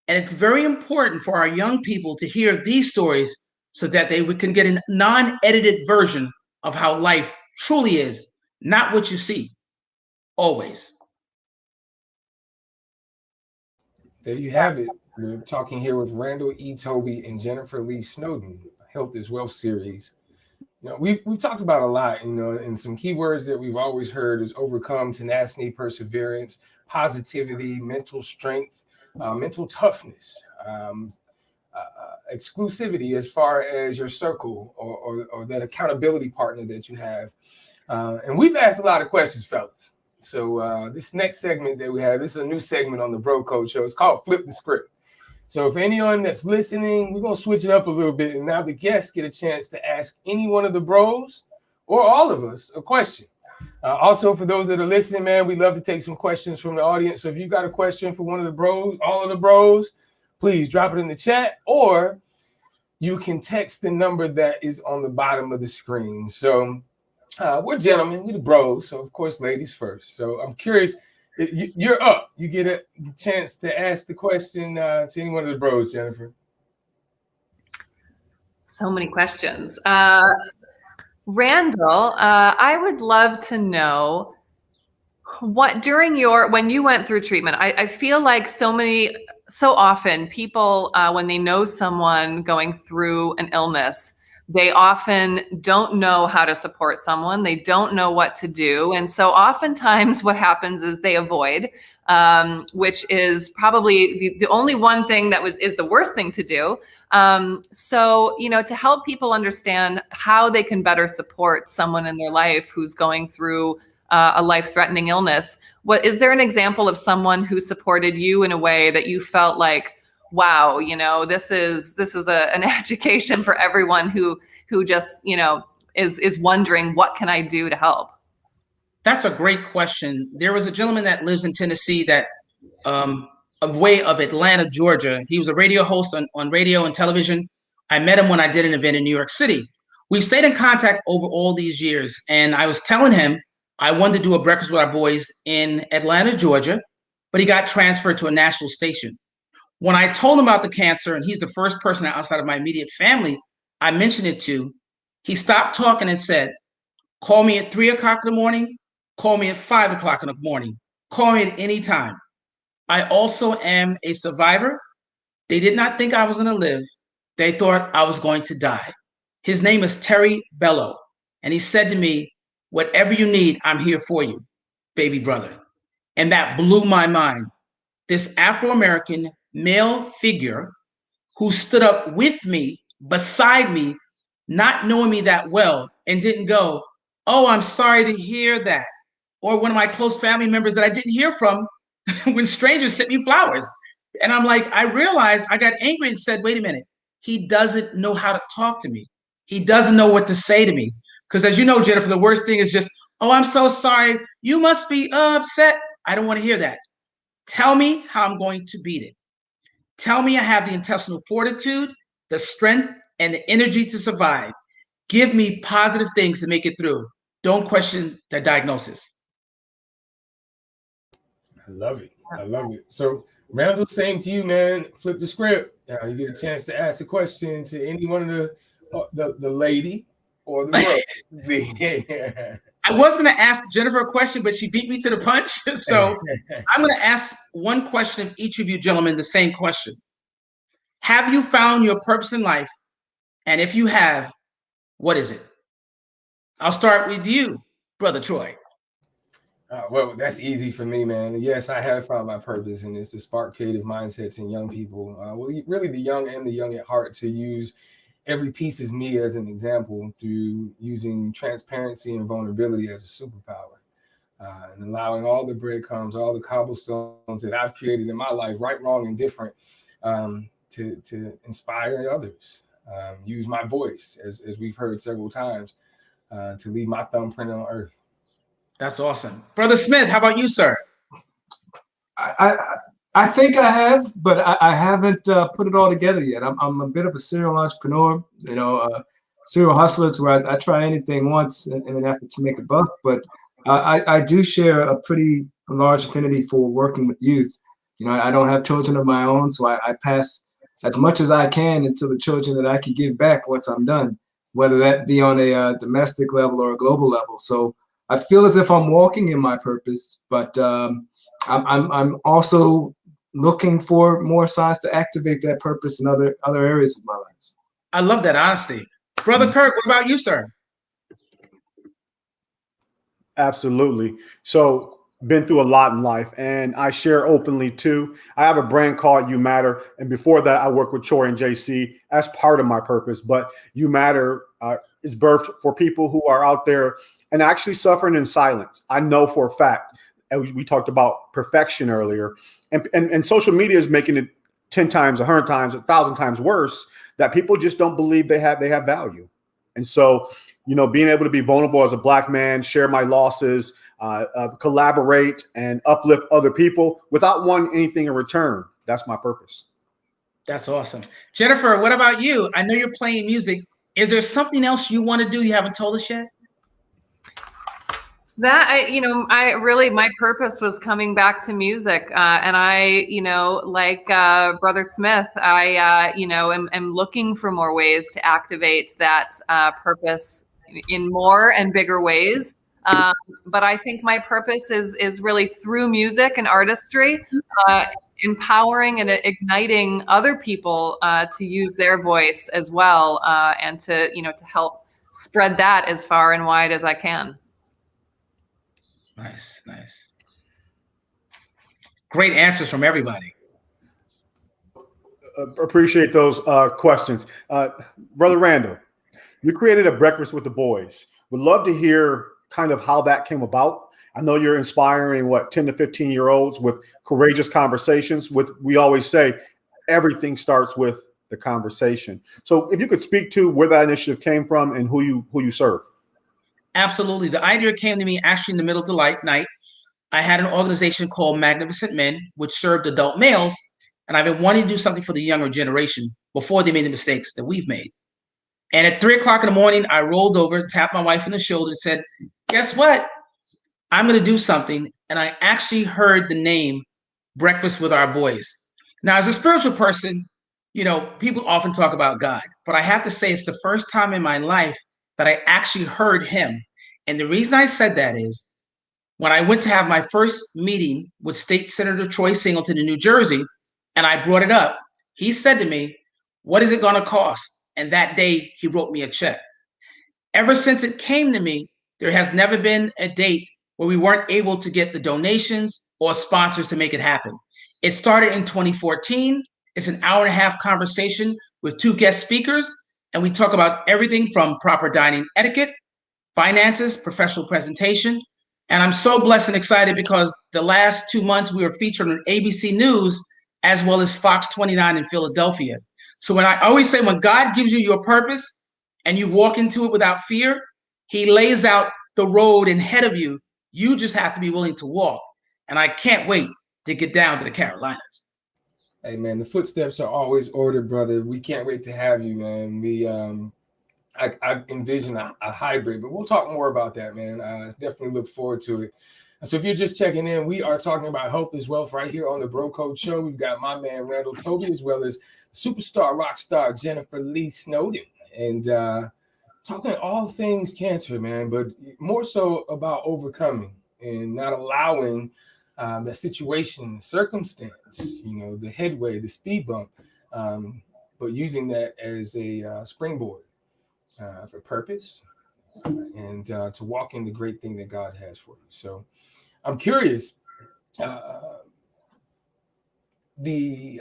And it's very important for our young people to hear these stories so that they can get a non-edited version of how life truly is, not what you see, always. There you have it. We're talking here with Randall E. Toby and Jennifer Lee Snowden, Health is Wealth series. You know, we've talked about a lot, you know, and some key words that we've always heard is overcome, tenacity, perseverance, positivity, mental strength, mental toughness, exclusivity as far as your circle or that accountability partner that you have. And we've asked a lot of questions, fellas. So this next segment that we have, this is a new segment on the Bro Code Show. It's called Flip the Script. So if anyone that's listening, we're going to switch it up a little bit. And now the guests get a chance to ask any one of the bros or all of us a question. Also, for those that are listening, man, we love to take some questions from the audience. So if you've got a question for one of the bros, all of the bros, please drop it in the chat, or you can text the number that is on the bottom of the screen. So we're gentlemen, we're the bros. So, of course, ladies first. So I'm curious. You're up. You get a chance to ask the question to any one of the bros, Jennifer. So many questions. Randall, I would love to know what when you went through treatment. I feel like so often people, when they know someone going through an illness, they often don't know how to support someone. They don't know what to do. And so oftentimes what happens is they avoid, which is probably the only one thing that is the worst thing to do. So, you know, to help people understand how they can better support someone in their life who's going through a life-threatening illness, is there an example of someone who supported you in a way that you felt like, wow, you know, this is an education for everyone who just, you know, is wondering, what can I do to help? That's a great question. There was a gentleman that lives in Tennessee that way of Atlanta, Georgia. He was a radio host on radio and television. I met him when I did an event in New York City. We've stayed in contact over all these years. And I was telling him I wanted to do a Breakfast with Our Boys in Atlanta, Georgia, but he got transferred to a national station. When I told him about the cancer, and he's the first person outside of my immediate family I mentioned it to, he stopped talking and said, call me at 3 o'clock in the morning, call me at 5 o'clock in the morning, call me at any time. I also am a survivor. They did not think I was going to live. They thought I was going to die. His name is Terry Bello. And he said to me, whatever you need, I'm here for you, baby brother. And that blew my mind. This Afro-American male figure who stood up with me, beside me, not knowing me that well, and didn't go, oh, I'm sorry to hear that. Or one of my close family members that I didn't hear from when strangers sent me flowers. And I'm like, I realized, I got angry and said, wait a minute, he doesn't know how to talk to me. He doesn't know what to say to me. Because as you know, Jennifer, the worst thing is just, oh, I'm so sorry. You must be upset. I don't want to hear that. Tell me how I'm going to beat it. Tell me I have the intestinal fortitude, the strength, and the energy to survive. Give me positive things to make it through. Don't question the diagnosis. I love it. I love it. So, Randall, same to you, man. Flip the script. You get a chance to ask a question to any one of the lady or the bro. I was going to ask Jennifer a question, but she beat me to the punch. So I'm going to ask one question of each of you gentlemen, the same question. Have you found your purpose in life? And if you have, what is it? I'll start with you, Brother Troy. Well, that's easy for me, man. Yes, I have found my purpose, and it's to spark creative mindsets in young people. Really the young and the young at heart, to use every piece of me as an example through using transparency and vulnerability as a superpower, and allowing all the breadcrumbs, all the cobblestones that I've created in my life, right, wrong, and different, to inspire others. Use my voice, as we've heard several times, to leave my thumbprint on earth. That's awesome. Brother Smith, how about you, sir? I think I have, but I haven't put it all together yet. I'm a bit of a serial entrepreneur, serial hustler, to where I try anything once in an effort to make a buck. But I do share a pretty large affinity for working with youth. I don't have children of my own, so I pass as much as I can into the children that I can give back once I'm done, whether that be on a domestic level or a global level. So I feel as if I'm walking in my purpose, but I'm also looking for more signs to activate that purpose in other areas of my life. I love that honesty. Brother Kirk, what about you, sir? Absolutely. So been through a lot in life, and I share openly too. I have a brand called You Matter, and before that I worked with Troy and JC as part of my purpose. But You Matter is birthed for people who are out there and actually suffering in silence. I know for a fact, and we talked about perfection earlier, and social media is making it 10 times, 100 times, 1,000 times worse, that people just don't believe they have value. And so, being able to be vulnerable as a Black man, share my losses, collaborate and uplift other people without wanting anything in return. That's my purpose. That's awesome. Jennifer, what about you? I know you're playing music. Is there something else you want to do you haven't told us yet? That my purpose was coming back to music, and I, like Brother Smith, I, am looking for more ways to activate that purpose in more and bigger ways. But I think my purpose is really through music and artistry, empowering and igniting other people to use their voice as well, and to help spread that as far and wide as I can. Nice. Great answers from everybody. Appreciate those questions. Brother Randall, you created a breakfast with the boys. Would love to hear kind of how that came about. I know you're inspiring 10 to 15-year-olds with courageous conversations. We always say everything starts with the conversation. So if you could speak to where that initiative came from and who you serve. Absolutely. The idea came to me actually in the middle of the night. I had an organization called Magnificent Men, which served adult males, and I've been wanting to do something for the younger generation before they made the mistakes that we've made. And at 3 o'clock in the morning, I rolled over, tapped my wife on the shoulder and said, guess what? I'm going to do something. And I actually heard the name Breakfast with Our Boys. Now, as a spiritual person, people often talk about God, but I have to say it's the first time in my life that I actually heard him. And the reason I said that is when I went to have my first meeting with State Senator Troy Singleton in New Jersey, and I brought it up, he said to me, what is it going to cost? And that day he wrote me a check. Ever since it came to me, there has never been a date where we weren't able to get the donations or sponsors to make it happen. It started in 2014. It's an hour-and-a-half conversation with 2 guest speakers, and we talk about everything from proper dining etiquette, finances, professional presentation. And I'm so blessed and excited because the last 2 months we were featured on ABC News as well as Fox 29 in Philadelphia. So I always say when God gives you your purpose and you walk into it without fear, he lays out the road ahead of you. You just have to be willing to walk. And I can't wait to get down to the Carolinas. Hey, man, the footsteps are always ordered, brother. We can't wait to have you, man. I envision a hybrid, but we'll talk more about that, man. I definitely look forward to it. So if you're just checking in, we are talking about health as well right here on the Bro Code Show. We've got my man, Randall Toby, as well as superstar rock star Jennifer Lee Snowden. And talking all things cancer, man, but more so about overcoming and not allowing the situation, the circumstance, the headway, the speed bump, but using that as a springboard for purpose and to walk in the great thing that God has for you. So I'm curious, the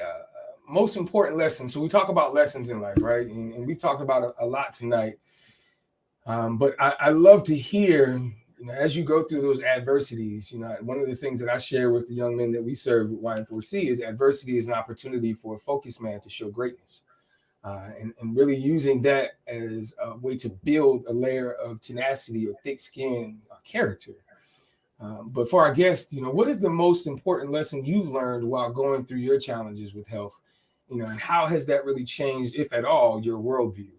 most important lesson. So we talk about lessons in life, right? And we've talked about a lot tonight. But I love to hear, as you go through those adversities, one of the things that I share with the young men that we serve with Y4C is adversity is an opportunity for a focused man to show greatness. and really using that as a way to build a layer of tenacity or thick skin character. But for our guest, what is the most important lesson you've learned while going through your challenges with health? And how has that really changed, if at all, your worldview?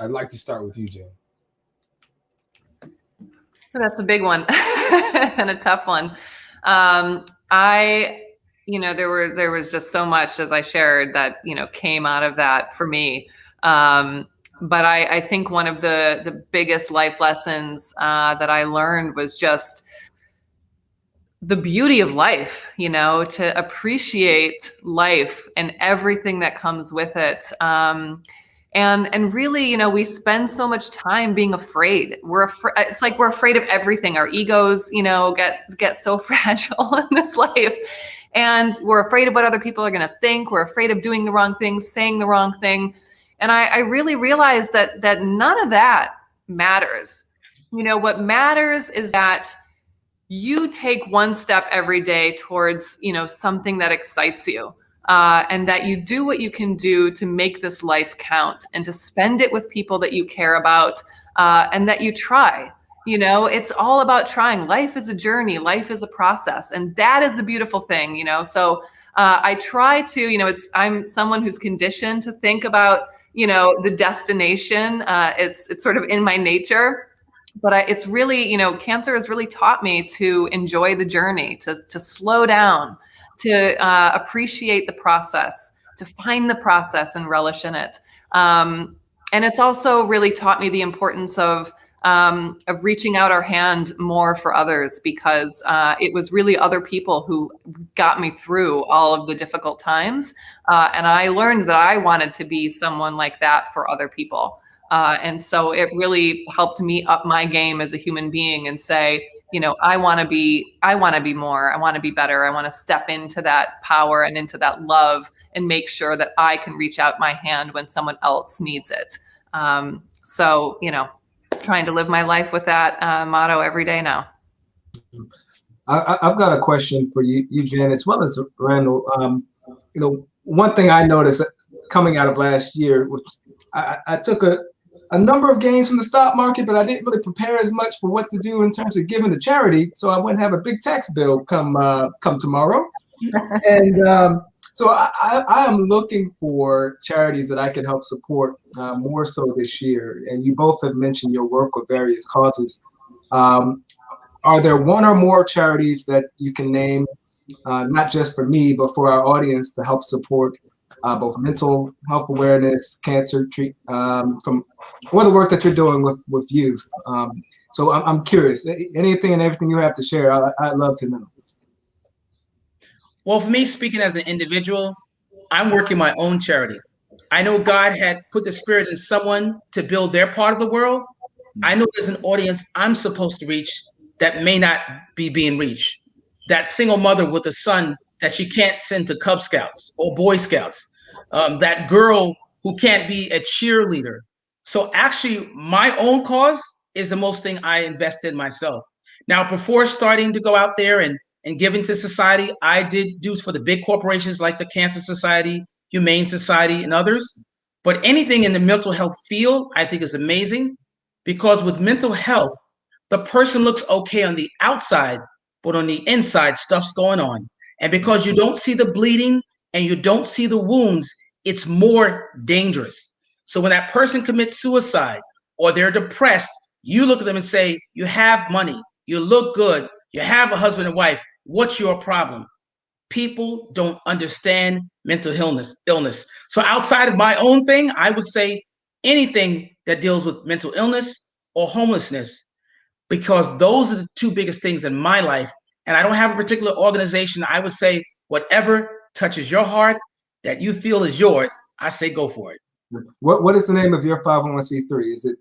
I'd like to start with you, Jen. That's a big one and a tough one. There was just so much, as I shared, that, came out of that for me. But I think one of the biggest life lessons that I learned was just the beauty of life, to appreciate life and everything that comes with it. And really, we spend so much time being afraid. It's like we're afraid of everything. Our egos, get so fragile in this life. And we're afraid of what other people are going to think. We're afraid of doing the wrong thing, saying the wrong thing. And I really realized that none of that matters. What matters is that you take one step every day towards, something that excites you. And that you do what you can do to make this life count and to spend it with people that you care about, and that you try. It's all about trying. Life is a journey. Life is a process. And that is the beautiful thing, So I try to, I'm someone who's conditioned to think about, the destination. It's sort of in my nature. But it's really, cancer has really taught me to enjoy the journey, to slow down, to appreciate the process, to find the process and relish in it. And it's also really taught me the importance of reaching out our hand more for others, because it was really other people who got me through all of the difficult times. And I learned that I wanted to be someone like that for other people. And so it really helped me up my game as a human being and say, I want to be more, I want to be better. I want to step into that power and into that love and make sure that I can reach out my hand when someone else needs it. So, trying to live my life with that motto every day now. I've got a question for you, Jen, as well as Randall. One thing I noticed coming out of last year, which I took a number of gains from the stock market, but I didn't really prepare as much for what to do in terms of giving to charity. So I wouldn't have a big tax bill come tomorrow. And so I am looking for charities that I can help support more so this year. And you both have mentioned your work with various causes. Are there one or more charities that you can name, not just for me, but for our audience, to help support both mental health awareness, cancer or the work that you're doing with youth? So I'm curious. Anything and everything you have to share, I'd love to know. Well, for me, speaking as an individual, I'm working my own charity. I know God had put the spirit in someone to build their part of the world. I know there's an audience I'm supposed to reach that may not be being reached. That single mother with a son that she can't send to Cub Scouts or Boy Scouts. That girl who can't be a cheerleader. So actually, my own cause is the most thing I invest in myself. Now, before starting to go out there and giving to society, I did do for the big corporations like the Cancer Society, Humane Society, and others. But anything in the mental health field, I think is amazing, because with mental health, the person looks okay on the outside, but on the inside, stuff's going on. And because you don't see the bleeding and you don't see the wounds, it's more dangerous. So when that person commits suicide or they're depressed, you look at them and say, you have money, you look good, you have a husband and wife, what's your problem? People don't understand mental illness. So outside of my own thing, I would say anything that deals with mental illness or homelessness, because those are the two biggest things in my life. And I don't have a particular organization. I would say whatever touches your heart that you feel is yours, I say go for it. What is the name of your 501c3? Is it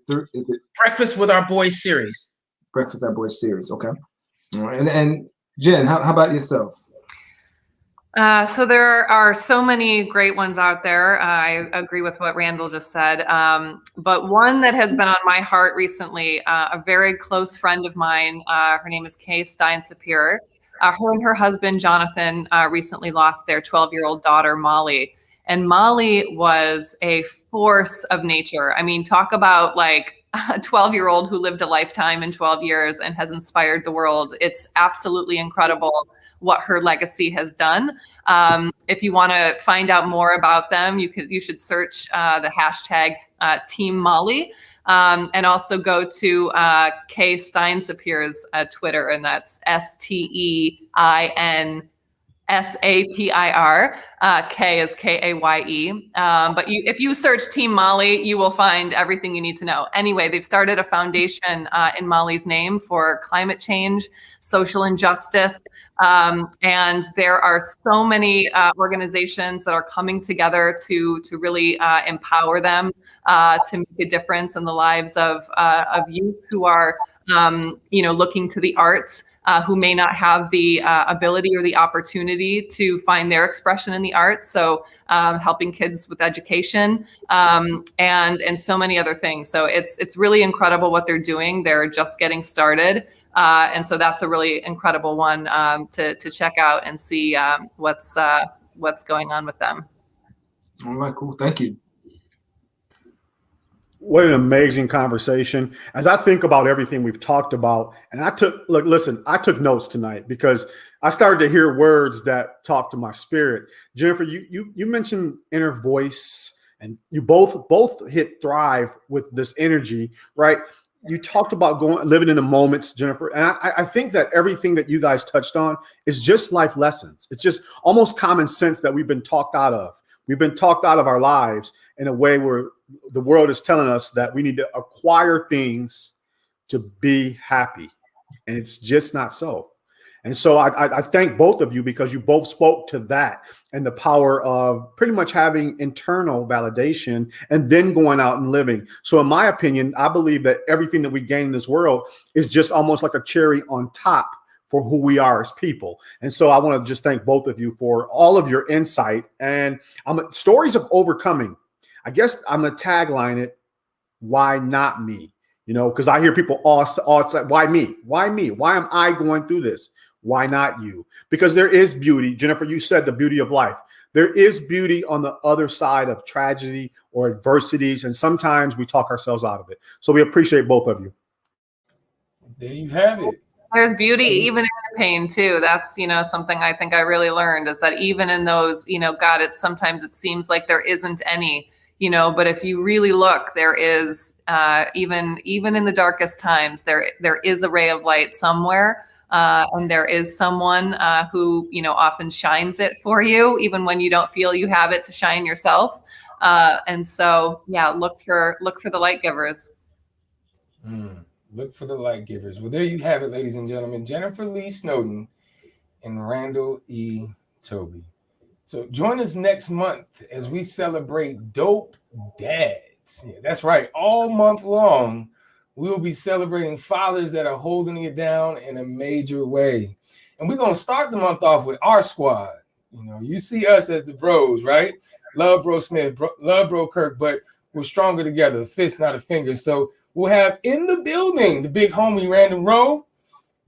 Breakfast with Our Boys series? Breakfast with Our Boys series. Okay. All right. And Jen, how about yourself? So there are so many great ones out there. I agree with what Randall just said. But one that has been on my heart recently, a very close friend of mine, her name is Kay Stein-Sapir. Her and her husband, Jonathan, recently lost their 12-year-old daughter, Molly. And Molly was a force of nature. I mean, talk about like a 12-year-old who lived a lifetime in 12 years and has inspired the world. It's absolutely incredible what her legacy has done. If you want to find out more about them, you should search the hashtag Team Molly, and also go to Kay Steinsapir's Twitter, and that's STEINSAPIR. K is KAYE. But if you search Team Molly, you will find everything you need to know. Anyway, they've started a foundation in Molly's name for climate change, social injustice. And there are so many organizations that are coming together to really empower them to make a difference in the lives of youth who are, looking to the arts. Who may not have the ability or the opportunity to find their expression in the arts. So helping kids with education and so many other things. So it's really incredible what they're doing. They're just getting started. And so that's a really incredible one to check out and see what's going on with them. All right, cool. Thank you. What an amazing conversation. As I think about everything we've talked about, and I took notes tonight because I started to hear words that talk to my spirit. Jennifer, you mentioned inner voice, and you both hit thrive with this energy, right? You talked about living in the moments, Jennifer. And I think that everything that you guys touched on is just life lessons. It's just almost common sense that we've been talked out of. We've been talked out of our lives in a way where the world is telling us that we need to acquire things to be happy. And it's just not so. And so I thank both of you because you both spoke to that and the power of pretty much having internal validation and then going out and living. So in my opinion, I believe that everything that we gain in this world is just almost like a cherry on top for who we are as people. And so I want to just thank both of you for all of your insight and stories of overcoming. I guess I'm going to tagline it, why not me? Because I hear people all say, why me? Why me? Why am I going through this? Why not you? Because there is beauty. Jennifer, you said the beauty of life. There is beauty on the other side of tragedy or adversities. And sometimes we talk ourselves out of it. So we appreciate both of you. There you have it. There's beauty even in the pain too. That's, something I think I really learned is that even in those, sometimes it seems like there isn't any, but if you really look, there is, even in the darkest times, there is a ray of light somewhere. And there is someone who, often shines it for you, even when you don't feel you have it to shine yourself. And so, yeah, look for the light givers. Look for the light givers. Well, there you have it, ladies and gentlemen. Jennifer Lee Snowden and Randall E. Toby. So join us next month as we celebrate Dope Dads. Yeah, that's right. All month long, we will be celebrating fathers that are holding it down in a major way. And we're going to start the month off with our squad. You see us as the bros, right? Love Bro Smith, love Bro Kirk, but we're stronger together. A fist, not a finger. So we'll have in the building the big homie Random Rowe,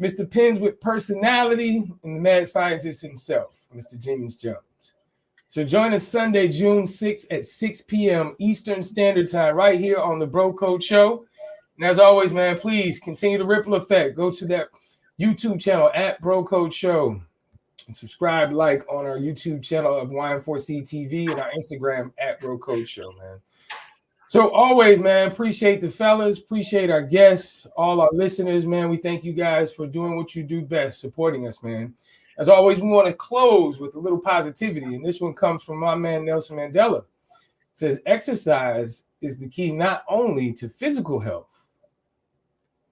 Mr. Pins with personality, and the mad scientist himself, Mr. Genius Jones. So join us Sunday, June 6th at 6 p.m. Eastern Standard Time right here on the Bro Code Show. And as always, man, please continue the ripple effect. Go to that YouTube channel at Bro Code Show and subscribe, like on our YouTube channel of Y4C TV and our Instagram at Bro Code Show, man. So always, man, appreciate the fellas, appreciate our guests, all our listeners, man. We thank you guys for doing what you do best, supporting us, man. As always, we want to close with a little positivity, and this one comes from my man Nelson Mandela. It says, exercise is the key not only to physical health,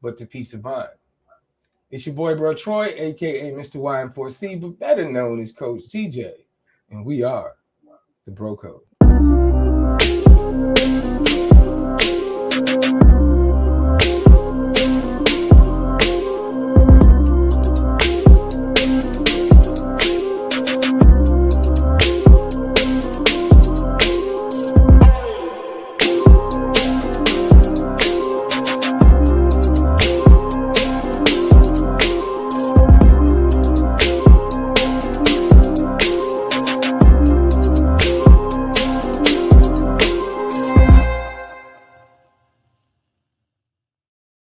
but to peace of mind. It's your boy, Bro Troy, a.k.a. Mr. Y4C, but better known as Coach TJ, and we are the Bro Code.